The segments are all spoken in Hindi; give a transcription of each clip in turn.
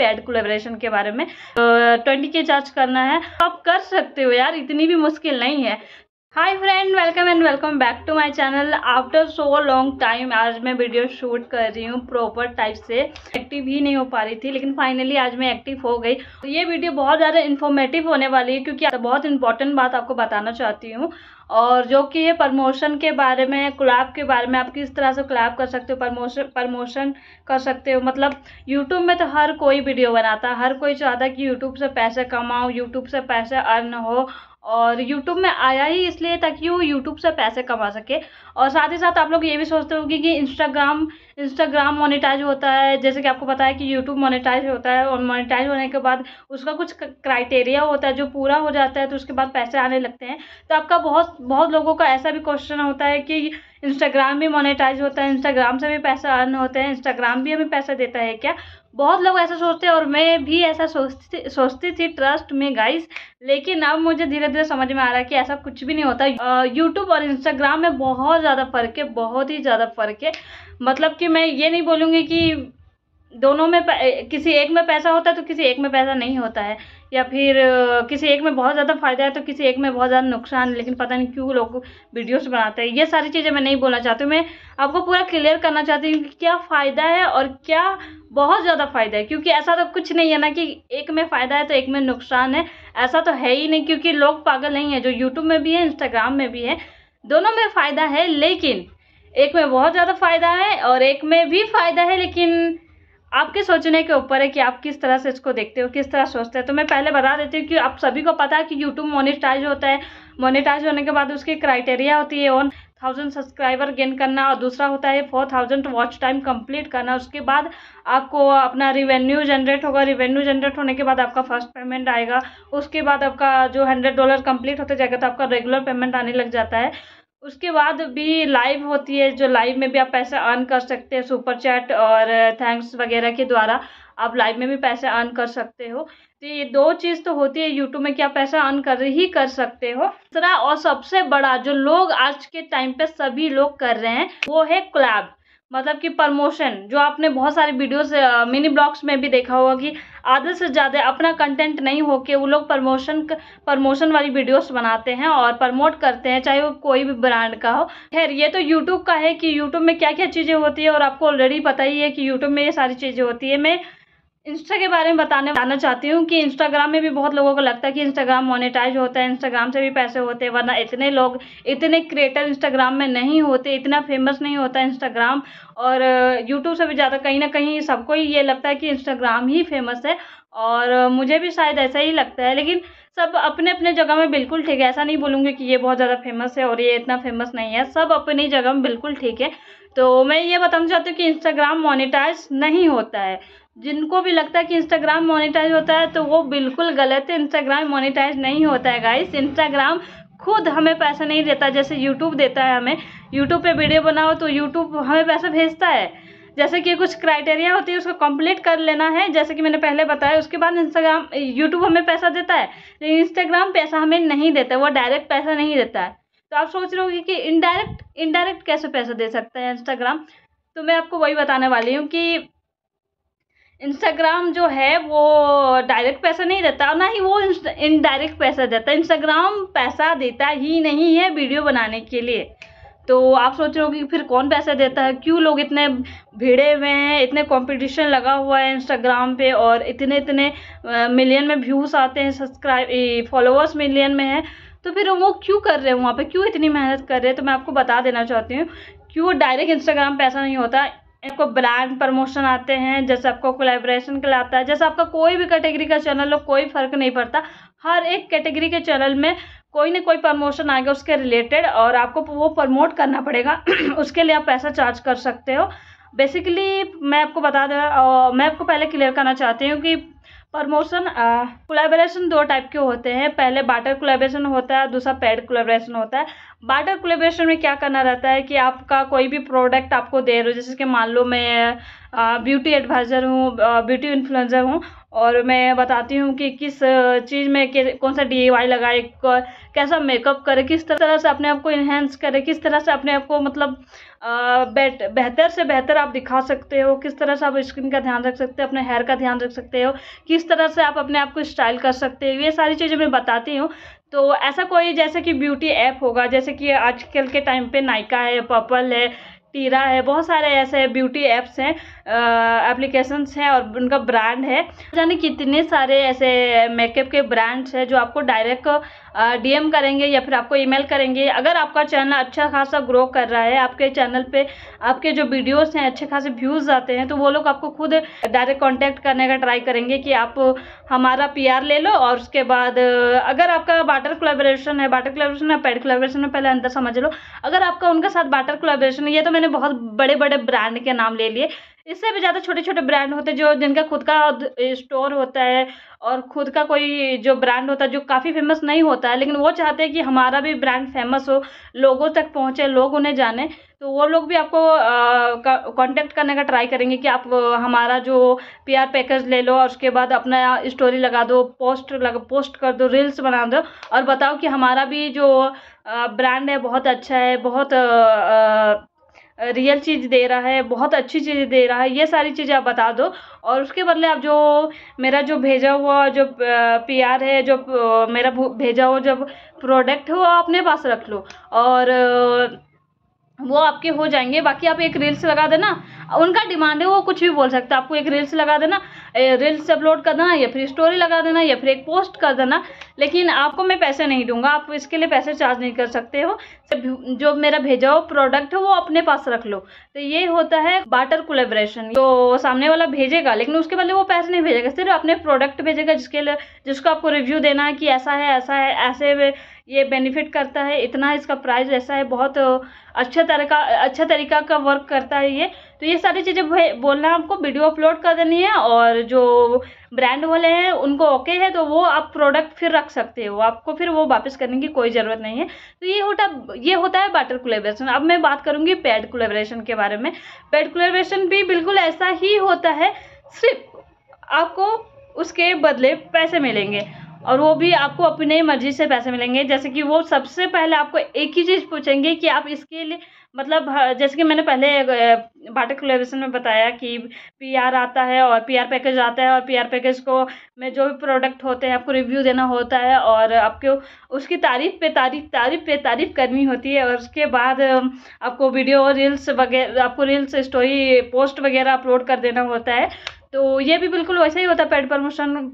पेड कोलैबोरेशन के बारे में। 20K चार्ज करना है, आप कर सकते हो यार, इतनी भी मुश्किल नहीं है। Hi friend, welcome and welcome back to my channel. After so long time आज मैं वीडियो शूट कर रही हूँ प्रॉपर टाइप से। एक्टिव ही नहीं हो पा रही थी, लेकिन फाइनली आज मैं एक्टिव हो गई। ये वीडियो बहुत ज़्यादा इन्फॉर्मेटिव होने वाली है, क्योंकि बहुत इंपॉर्टेंट बात आपको बताना चाहती हूँ, और जो कि है प्रमोशन के बारे में, कोलैब के बारे में। आप किस तरह से कोलैब कर सकते हो, प्रमोशन कर सकते हो। मतलब यूट्यूब में तो हर कोई वीडियो बनाता है, हर कोई चाहता है कि यूट्यूब से पैसे कमाओ, यूट्यूब से पैसे अर्न हो, और यूट्यूब में आया ही इसलिए ताकि वो यूट्यूब से पैसे कमा सके। और साथ ही साथ आप लोग ये भी सोचते होंगे कि इंस्टाग्राम मोनेटाइज होता है, जैसे कि आपको पता है कि यूट्यूब मोनेटाइज होता है, और मोनेटाइज होने के बाद उसका कुछ क्राइटेरिया होता है, जो पूरा हो जाता है तो उसके बाद पैसे आने लगते हैं। तो आपका बहुत लोगों का ऐसा भी क्वेश्चन होता है कि इंस्टाग्राम भी मोनेटाइज होता है, इंस्टाग्राम से भी पैसे अर्न होते हैं, इंस्टाग्राम भी हमें पैसा देता है क्या? बहुत लोग ऐसा सोचते हैं, और मैं भी ऐसा सोचती थी, ट्रस्ट में गाइस। लेकिन अब मुझे धीरे धीरे समझ में आ रहा है कि ऐसा कुछ भी नहीं होता। यूट्यूब और इंस्टाग्राम में बहुत ज़्यादा फ़र्क है, बहुत ही ज़्यादा फ़र्क है। मतलब कि मैं ये नहीं बोलूँगी कि दोनों में किसी एक में पैसा होता है तो किसी एक में पैसा नहीं होता है, या फिर किसी एक में बहुत ज़्यादा फ़ायदा है तो किसी एक में बहुत ज़्यादा नुकसान है। लेकिन पता नहीं क्यों लोग वीडियोस बनाते हैं। ये सारी चीज़ें मैं नहीं बोलना चाहती हूँ, मैं आपको पूरा क्लियर करना चाहती हूँ कि क्या फ़ायदा है और क्या बहुत ज़्यादा फ़ायदा है। क्योंकि ऐसा तो कुछ नहीं है ना कि एक में फ़ायदा है तो एक में नुकसान है, ऐसा तो है ही नहीं। क्योंकि लोग पागल नहीं है, जो यूट्यूब में भी है, इंस्टाग्राम में भी है, दोनों में फ़ायदा है। लेकिन एक में बहुत ज़्यादा फ़ायदा है और एक में भी फ़ायदा है, लेकिन आपके सोचने के ऊपर है कि आप किस तरह से इसको देखते हो, किस तरह सोचते हैं। तो मैं पहले बता देती हूँ कि आप सभी को पता है कि यूट्यूब मोनेटाइज होता है। मोनेटाइज होने के बाद उसकी क्राइटेरिया होती है 1000 सब्सक्राइबर गेन करना, और दूसरा होता है 4000 वॉच टाइम कंप्लीट करना। उसके बाद आपको अपना रिवेन्यू जनरेट होगा। रिवेन्यू जनरेट होने के बाद आपका फर्स्ट पेमेंट आएगा। उसके बाद आपका जो $100 कंप्लीट होते जाएगा तो आपका रेगुलर पेमेंट आने लग जाता है। उसके बाद भी लाइव होती है, जो लाइव में भी आप पैसे अर्न कर सकते हैं। सुपर चैट और थैंक्स वगैरह के द्वारा आप लाइव में भी पैसे अर्न कर सकते हो। तो ये दो चीज़ तो होती है यूट्यूब में कि आप पैसा अर्न कर सकते हो। दूसरा और सबसे बड़ा जो लोग आज के टाइम पे सभी लोग कर रहे हैं, वो है कोलैब। मतलब कि प्रमोशन, जो आपने बहुत सारे वीडियोस मिनी ब्लॉग्स में भी देखा होगा कि आधे से ज़्यादा अपना कंटेंट नहीं होके वो लोग प्रमोशन वाली वीडियोस बनाते हैं और प्रमोट करते हैं, चाहे वो कोई भी ब्रांड का हो। खैर, ये तो यूट्यूब का है कि यूट्यूब में क्या क्या चीज़ें होती है, और आपको ऑलरेडी पता ही है कि यूट्यूब में ये सारी चीज़ें होती है। मैं इंस्टा के बारे में बताना चाहती हूँ कि इंस्टाग्राम में भी बहुत लोगों को लगता है कि इंस्टाग्राम मोनेटाइज होता है, इंस्टाग्राम से भी पैसे होते हैं, वरना इतने क्रिएटर इंस्टाग्राम में नहीं होते, इतना फेमस नहीं होता इंस्टाग्राम। और यूट्यूब से भी ज़्यादा कहीं ना कहीं सबको ही ये लगता है कि इंस्टाग्राम ही फेमस है, और मुझे भी शायद ऐसा ही लगता है। लेकिन सब अपने अपने जगह में बिल्कुल ठीक है। ऐसा नहीं बोलूँगी कि ये बहुत ज़्यादा फेमस है और ये इतना फेमस नहीं है, सब अपनी जगह में बिल्कुल ठीक है। तो मैं ये बताना चाहती हूँ कि इंस्टाग्राम मोनेटाइज नहीं होता है। जिनको भी लगता है कि इंस्टाग्राम मोनेटाइज होता है तो वो बिल्कुल गलत है। इंस्टाग्राम मोनेटाइज नहीं होता है गाइस। इंस्टाग्राम खुद हमें पैसा नहीं देता, जैसे यूट्यूब देता है हमें। यूट्यूब पे वीडियो बनाओ तो यूट्यूब हमें पैसा भेजता है, जैसे कि कुछ क्राइटेरिया होती है, उसको कंप्लीट कर लेना है, जैसे कि मैंने पहले बताया। उसके बाद यूट्यूब हमें पैसा देता है, लेकिन इंस्टाग्राम पैसा हमें नहीं देता, वो डायरेक्ट पैसा नहीं देता है। तो आप सोच रहे होंगे कि इनडायरेक्ट कैसे पैसा दे सकता है इंस्टाग्राम। तो मैं आपको वही बताने वाली हूँ कि इंस्टाग्राम जो है वो डायरेक्ट पैसा नहीं देता, और ना ही वो इनडायरेक्ट पैसा देता है। इंस्टाग्राम पैसा देता ही नहीं है वीडियो बनाने के लिए। तो आप सोच रहे हो कि फिर कौन पैसा देता है, क्यों लोग इतने भिड़े हुए हैं, इतने कंपटीशन लगा हुआ है इंस्टाग्राम पे, और इतने मिलियन में व्यूज़ आते हैं, फॉलोअर्स मिलियन में है। तो फिर वो क्यों कर रहे हैं वहाँ पे, क्यों इतनी मेहनत कर रहे हैं? तो मैं आपको बता देना चाहती हूँ क्यों डायरेक्ट इंस्टाग्राम पैसा नहीं होता। आपको ब्रांड प्रमोशन आते हैं, जैसे आपको कोलैबोरेशन के लिए आता है, जैसे आपका कोई भी कैटेगरी का चैनल हो, कोई फ़र्क नहीं पड़ता, हर एक कैटेगरी के चैनल में कोई ना कोई प्रमोशन आएगा उसके रिलेटेड, और आपको वो प्रमोट करना पड़ेगा। उसके लिए आप पैसा चार्ज कर सकते हो। बेसिकली मैं आपको मैं आपको पहले क्लियर करना चाहती हूँ कि प्रमोशन कोलैबोरेशन दो टाइप के होते हैं। पहले बार्टर कोलैबोरेशन होता है, दूसरा पेड कोलैबोरेशन होता है। बार्टर कोलैबोरेशन में क्या करना रहता है कि आपका कोई भी प्रोडक्ट आपको दे रहे हो, जैसे कि मान लो मैं ब्यूटी एडवाइज़र हूँ, ब्यूटी इन्फ्लुएंसर हूँ, और मैं बताती हूँ कि किस चीज़ में कौन सा DIY लगाए, कैसा मेकअप करे, किस तरह से अपने आप को इन्हेंस करे, किस तरह से अपने आप को मतलब बेहतर से बेहतर आप दिखा सकते हो, किस तरह से आप स्किन का ध्यान रख सकते हो, अपने हेयर का ध्यान रख सकते हो, किस तरह से आप अपने आप को स्टाइल कर सकते हो, ये सारी चीज़ें मैं बताती हूँ। तो ऐसा कोई जैसे कि ब्यूटी ऐप होगा, जैसे कि आजकल के टाइम पे नायका है, पर्पल है, टीरा है, बहुत सारे ऐसे ब्यूटी ऐप्स हैं, एप्लीकेशंस हैं और उनका ब्रांड है। जाने कितने सारे ऐसे मेकअप के ब्रांड्स हैं जो आपको डायरेक्ट डीएम करेंगे या फिर आपको ईमेल करेंगे। अगर आपका चैनल अच्छा खासा ग्रो कर रहा है, आपके चैनल पे आपके जो वीडियोस हैं अच्छे खासे व्यूज़ आते हैं, तो वो लोग आपको खुद डायरेक्ट कांटेक्ट करने का ट्राई करेंगे कि आप हमारा पीआर ले लो। और उसके बाद अगर आपका बार्टर कोलैबोरेशन है, बार्टर कोलैबोरेशन है, पेड कोलैबोरेशन में पहले अंदर समझ लो। अगर आपका उनके साथ बार्टर कोलैबोरेशन है, ये तो मैंने बहुत बड़े बड़े ब्रांड के नाम ले लिए, इससे भी ज़्यादा छोटे छोटे ब्रांड होते हैं जो जिनका खुद का स्टोर होता है और खुद का कोई जो ब्रांड होता है जो काफ़ी फेमस नहीं होता है, लेकिन वो चाहते हैं कि हमारा भी ब्रांड फेमस हो, लोगों तक पहुँचे, लोग उन्हें जाने। तो वो लोग भी आपको कांटेक्ट करने का ट्राई करेंगे कि आप हमारा जो पीआर पैकेज ले लो और उसके बाद अपना स्टोरी लगा दो, पोस्ट कर दो, रील्स बना दो और बताओ कि हमारा भी जो ब्रांड है बहुत अच्छा है, बहुत रियल चीज़ दे रहा है, बहुत अच्छी चीज़ दे रहा है, ये सारी चीज़ें आप बता दो। और उसके बदले आप जो मेरा जो भेजा हुआ जो पीआर है, जो मेरा भेजा हुआ जब प्रोडक्ट है वो अपने पास रख लो और वो आपके हो जाएंगे। बाकी आप एक रील्स लगा देना, उनका डिमांड है, वो कुछ भी बोल सकते हैं। आपको एक रील्स लगा देना, रील्स अपलोड कर देना या फिर स्टोरी लगा देना या फिर एक पोस्ट कर देना, लेकिन आपको मैं पैसे नहीं दूंगा, आप इसके लिए पैसे चार्ज नहीं कर सकते हो। जो मेरा भेजा हुआ प्रोडक्ट है वो अपने पास रख लो। तो ये होता है बार्टर कोलैबोरेशन। तो सामने वाला भेजेगा लेकिन उसके बदले वो पैसे नहीं भेजेगा, सिर्फ अपने प्रोडक्ट भेजेगा जिसको आपको रिव्यू देना है कि ऐसा है, ऐसा है, ऐसे ये बेनिफिट करता है, इतना इसका प्राइस ऐसा है, बहुत अच्छा तरीका का वर्क करता है ये। तो ये सारी चीज़ें बोलना है आपको, वीडियो अपलोड कर देनी है और जो ब्रांड वाले हैं उनको ओके है तो वो आप प्रोडक्ट फिर रख सकते हो, आपको फिर वो वापस करने की कोई ज़रूरत नहीं है। तो ये होता है बार्टर कोलैबोरेशन। अब मैं बात करूँगी पेड कोलैबोरेशन के बारे में। पेड कोलैबोरेशन भी बिल्कुल ऐसा ही होता है, सिर्फ आपको उसके बदले पैसे मिलेंगे और वो भी आपको अपनी मर्जी से पैसे मिलेंगे। जैसे कि वो सबसे पहले आपको एक ही चीज़ पूछेंगे कि आप इसके लिए मतलब जैसे कि मैंने पहले बार्टर कोलैबोरेशन में बताया कि पीआर आता है और पीआर पैकेज आता है और पीआर पैकेज को में जो भी प्रोडक्ट होते हैं आपको रिव्यू देना होता है और आपको उसकी तारीफ करनी होती है और उसके बाद आपको वीडियो रील्स वगैरह, आपको रील्स स्टोरी पोस्ट वगैरह अपलोड कर देना होता है। तो ये भी बिल्कुल वैसा ही होता है, पेड प्रमोशन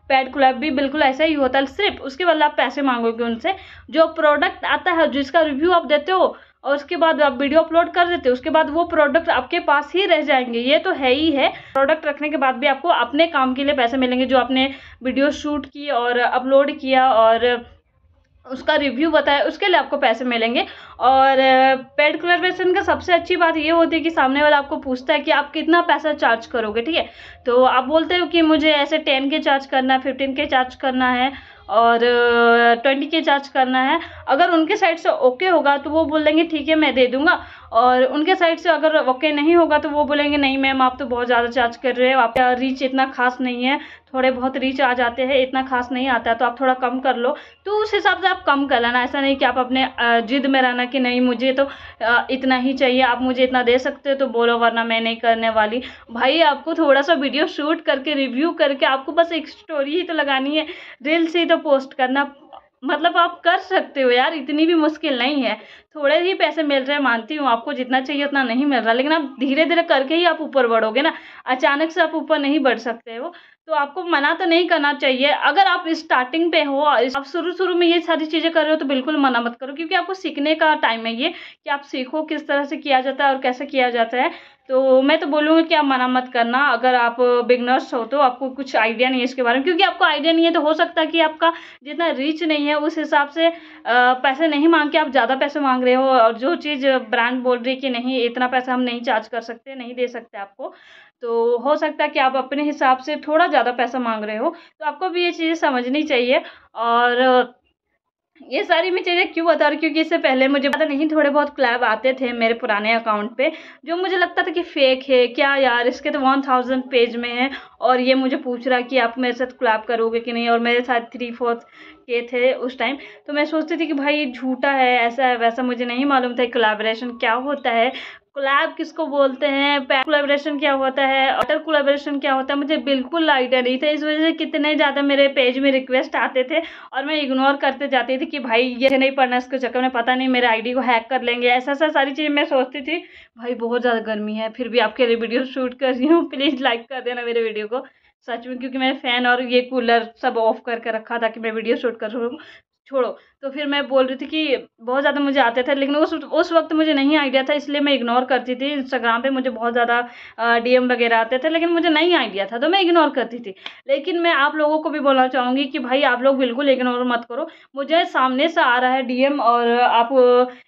पेड कोलैब भी बिल्कुल ऐसा ही होता है, सिर्फ उसके बदले आप पैसे मांगोगे उनसे। जो प्रोडक्ट आता है जिसका रिव्यू आप देते हो और उसके बाद आप वीडियो अपलोड कर देते हो, उसके बाद वो प्रोडक्ट आपके पास ही रह जाएंगे, ये तो है ही है। प्रोडक्ट रखने के बाद भी आपको अपने काम के लिए पैसे मिलेंगे, जो आपने वीडियो शूट की और अपलोड किया और उसका रिव्यू बताया, उसके लिए आपको पैसे मिलेंगे। और पेड कोलैबोरेशन का सबसे अच्छी बात ये होती है कि सामने वाला आपको पूछता है कि आप कितना पैसा चार्ज करोगे, ठीक है। तो आप बोलते हो कि मुझे ऐसे 10 के चार्ज करना है, 15 के चार्ज करना है और 20 के चार्ज करना है। अगर उनके साइड से ओके होगा तो वो बोलेंगे ठीक है मैं दे दूंगा, और उनके साइड से अगर ओके नहीं होगा तो वो बोलेंगे नहीं मैम आप तो बहुत ज़्यादा चार्ज कर रहे हो, आपका रीच इतना खास नहीं है, थोड़े बहुत रीच आ जाते हैं, इतना खास नहीं आता है, तो आप थोड़ा कम कर लो। तो उस हिसाब से आप कम कर लेना, ऐसा नहीं कि आप अपने जिद में रहना कि नहीं मुझे तो इतना ही चाहिए, आप मुझे इतना दे सकते हो तो बोलो वरना मैं नहीं करने वाली। भाई आपको थोड़ा सा वीडियो शूट करके रिव्यू करके आपको बस एक स्टोरी ही तो लगानी है, रील्स ही तो पोस्ट करना, मतलब आप कर सकते हो यार, इतनी भी मुश्किल नहीं है। थोड़े ही पैसे मिल रहे हैं, मानती हूँ आपको जितना चाहिए उतना नहीं मिल रहा, लेकिन आप धीरे धीरे करके ही आप ऊपर बढ़ोगे ना, अचानक से आप ऊपर नहीं बढ़ सकते हो। तो आपको मना तो नहीं करना चाहिए। अगर आप स्टार्टिंग पे हो, आप शुरू में ये सारी चीज़ें कर रहे हो तो बिल्कुल मना मत करो, क्योंकि आपको सीखने का टाइम है ये, कि आप सीखो किस तरह से किया जाता है और कैसे किया जाता है। तो मैं तो बोलूँगी कि आप मना मत करना, अगर आप बिगनर्स हो तो आपको कुछ आइडिया नहीं है इसके बारे में, क्योंकि आपको आइडिया नहीं है तो हो सकता है कि आपका जितना रीच नहीं है उस हिसाब से पैसे नहीं मांग के आप ज़्यादा पैसे मांग रहे हो, और जो चीज़ ब्रांड बोल रही है कि नहीं इतना पैसा हम नहीं चार्ज कर सकते, नहीं दे सकते आपको, तो हो सकता है कि आप अपने हिसाब से थोड़ा ज़्यादा पैसा मांग रहे हो। तो आपको भी ये चीज़ें समझनी चाहिए। और ये सारी मैं चीज़ें क्यों बता रही हूँ, क्योंकि इससे पहले मुझे पता नहीं थोड़े बहुत कोलैब आते थे मेरे पुराने अकाउंट पे, जो मुझे लगता था कि फेक है, क्या यार इसके तो 1000 पेज में है और ये मुझे पूछ रहा कि आप मेरे साथ कोलैब करोगे कि नहीं, और मेरे साथ 3/4 के थे उस टाइम। तो मैं सोचती थी कि भाई ये झूठा है, ऐसा है वैसा, मुझे नहीं मालूम था कोलैबोरेशन क्या होता है, कोलैब किसको बोलते हैं, पैक कोलैबोरेशन क्या होता है, वाटर कोलैबोरेशन क्या होता है, मुझे बिल्कुल आइडिया नहीं था। इस वजह से कितने ज़्यादा मेरे पेज में रिक्वेस्ट आते थे और मैं इग्नोर करते जाती थी कि भाई ये नहीं पढ़ना, इसके चक्कर में पता नहीं मेरे आईडी को हैक कर लेंगे, ऐसा ऐसा सारी चीज़ें मैं सोचती थी। भाई बहुत ज़्यादा गर्मी है, फिर भी आपके लिए वीडियो शूट कर रही हूँ, प्लीज़ लाइक कर देना मेरे वीडियो को, सच में, क्योंकि मैंने फ़ैन और ये कूलर सब ऑफ करके रखा था कि मैं वीडियो शूट कर सकूँ। छोड़ो, तो फिर मैं बोल रही थी कि बहुत ज़्यादा मुझे आते थे, लेकिन उस वक्त मुझे नहीं आइडिया था, इसलिए मैं इग्नोर करती थी। इंस्टाग्राम पे मुझे बहुत ज़्यादा डीएम वगैरह आते थे, लेकिन मुझे नहीं आइडिया था तो मैं इग्नोर करती थी। लेकिन मैं आप लोगों को भी बोलना चाहूँगी कि भाई आप लोग बिल्कुल इग्नोर मत करो। मुझे सामने से आ रहा है डीएम और आप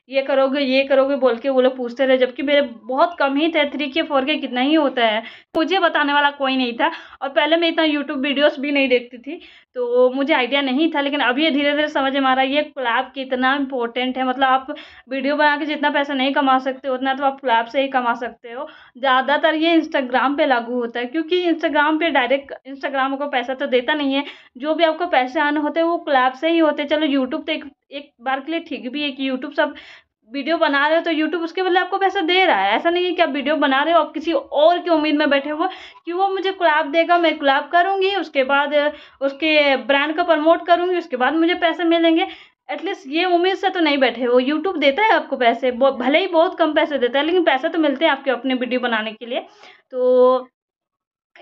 ये करोगे बोल के वो लोग पूछते रहे, जबकि मेरे बहुत कम ही थे, 3K 4K कितना ही होता है, मुझे बताने वाला कोई नहीं था। और पहले मैं इतना यूट्यूब वीडियोस भी नहीं देखती थी, तो मुझे आइडिया नहीं था। लेकिन अभी ये धीरे धीरे समझ में आ रहा है ये कोलैब कितना इंपॉर्टेंट है। मतलब आप वीडियो बना के जितना पैसा नहीं कमा सकते उतना तो आप कोलैब से ही कमा सकते हो। ज़्यादातर ये इंस्टाग्राम पे लागू होता है, क्योंकि इंस्टाग्राम पे डायरेक्ट इंस्टाग्राम को पैसा तो देता नहीं है, जो भी आपको पैसे आने होते हैं वो कोलैब से ही होते हैं। चलो यूट्यूब तो एक बार के लिए ठीक भी है कि यूट्यूब सब वीडियो बना रहे हो तो यूट्यूब उसके बदले आपको पैसा दे रहा है। ऐसा नहीं है कि आप वीडियो बना रहे हो आप किसी और की उम्मीद में बैठे हो कि वो मुझे कोलैब देगा, मैं कोलैब करूँगी, उसके बाद उसके ब्रांड को प्रमोट करूँगी, उसके बाद मुझे पैसे मिलेंगे। एटलीस्ट ये उम्मीद से तो नहीं बैठे हो। यूट्यूब देता है आपको पैसे, भले ही बहुत कम पैसे देता है, लेकिन पैसे तो मिलते हैं आपके अपने वीडियो बनाने के लिए। तो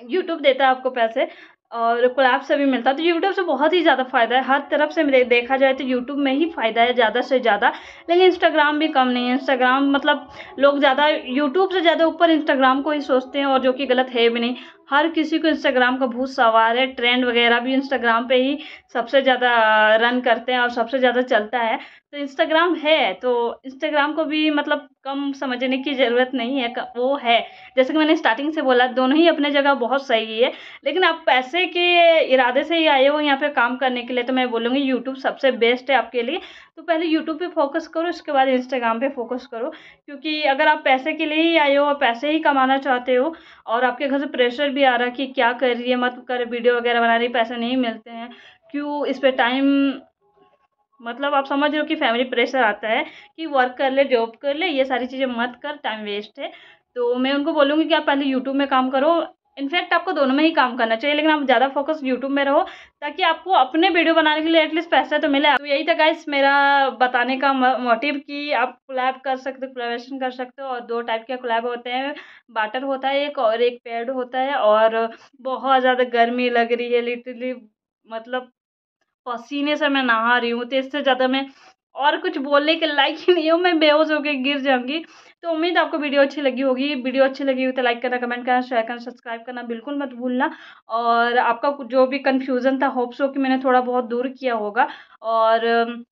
यूट्यूब देता है आपको पैसे और कोलैब से भी मिलता है, तो यूट्यूब से बहुत ही ज़्यादा फ़ायदा है। हर तरफ से देखा जाए तो यूट्यूब में ही फ़ायदा है ज़्यादा से ज़्यादा। लेकिन इंस्टाग्राम भी कम नहीं है। इंस्टाग्राम मतलब लोग ज़्यादा यूट्यूब से ज़्यादा ऊपर इंस्टाग्राम को ही सोचते हैं, और जो कि गलत है भी नहीं। हर किसी को इंस्टाग्राम का भूत सवार है, ट्रेंड वगैरह भी इंस्टाग्राम पे ही सबसे ज़्यादा रन करते हैं और सबसे ज़्यादा चलता है। तो इंस्टाग्राम है तो इंस्टाग्राम को भी मतलब कम समझने की ज़रूरत नहीं है, वो है। जैसे कि मैंने स्टार्टिंग से बोला, दोनों ही अपने जगह बहुत सही है। लेकिन आप पैसे के इरादे से ही आए हो यहाँ पे काम करने के लिए, तो मैं बोलूँगी यूट्यूब सबसे बेस्ट है आपके लिए। तो पहले यूट्यूब पे फोकस करो, उसके बाद इंस्टाग्राम पे फोकस करो, क्योंकि अगर आप पैसे के लिए ही आए हो और पैसे ही कमाना चाहते हो और आपके घर से प्रेशर भी आ रहा है कि क्या कर रही है, मत कर, वीडियो वगैरह बना रही, पैसे नहीं मिलते हैं, क्यों इस पे टाइम, मतलब आप समझ रहे हो कि फैमिली प्रेशर आता है कि वर्क कर ले, जॉब कर ले, ये सारी चीज़ें मत कर, टाइम वेस्ट है। तो मैं उनको बोलूँगी कि आप पहले यूट्यूब में काम करो। इनफैक्ट आपको दोनों में ही काम करना चाहिए, लेकिन आप ज़्यादा फोकस यूट्यूब में रहो, ताकि आपको अपने वीडियो बनाने के लिए एटलीस्ट पैसा तो मिले। तो यही था गाइस मेरा बताने का मोटिव कि आप कोलैब कर सकते हो, कोलैबोरेशन कर सकते हो। और 2 टाइप के कोलैब होते हैं, बाटर होता है एक, और एक पेड होता है। और बहुत ज़्यादा गर्मी लग रही है लिटरली, मतलब पसीने से मैं नहा रही हूँ, तो इससे ज़्यादा मैं और कुछ बोलने के लायक ही नहीं हूँ, मैं बेहोश होकर गिर जाऊंगी। तो उम्मीद आपको वीडियो अच्छी लगी होगी। वीडियो अच्छी लगी हो तो लाइक करना, कमेंट करना, शेयर करना, सब्सक्राइब करना बिल्कुल मत भूलना। और आपका जो भी कन्फ्यूज़न था, होप्स हो कि मैंने थोड़ा बहुत दूर किया होगा। और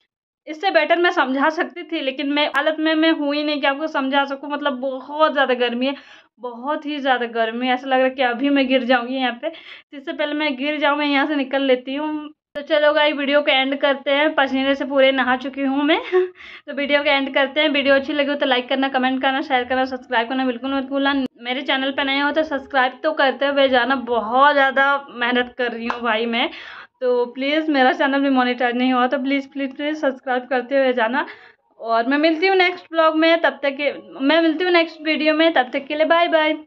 इससे बेटर मैं समझा सकती थी, लेकिन मैं हालत में मैं हूँ ही नहीं कि आपको समझा सकूँ। मतलब बहुत ज़्यादा गर्मी है, बहुत ही ज़्यादा गर्मी है, ऐसा लग रहा है कि अभी मैं गिर जाऊँगी यहाँ पे। तो इससे पहले मैं गिर जाऊँ, मैं यहाँ से निकल लेती हूँ। तो चलो गाइस वीडियो को एंड करते हैं, पसीने से पूरे नहा चुकी हूँ मैं। तो वीडियो को एंड करते हैं। वीडियो अच्छी लगी हो तो लाइक करना, कमेंट करना, शेयर करना, सब्सक्राइब करना बिल्कुल मत भूलना। मेरे चैनल पे नए हो तो सब्सक्राइब तो करते हुए जाना, बहुत ज़्यादा मेहनत कर रही हूँ भाई मैं। तो प्लीज़, मेरा चैनल भी मोनेटाइज नहीं हुआ तो प्लीज़ प्लीज़ प्लीज़ सब्सक्राइब करते हुए जाना। और मैं मिलती हूँ नेक्स्ट ब्लॉग में, तब तक मैं मिलती हूँ नेक्स्ट वीडियो में, तब तक के लिए बाय बाय।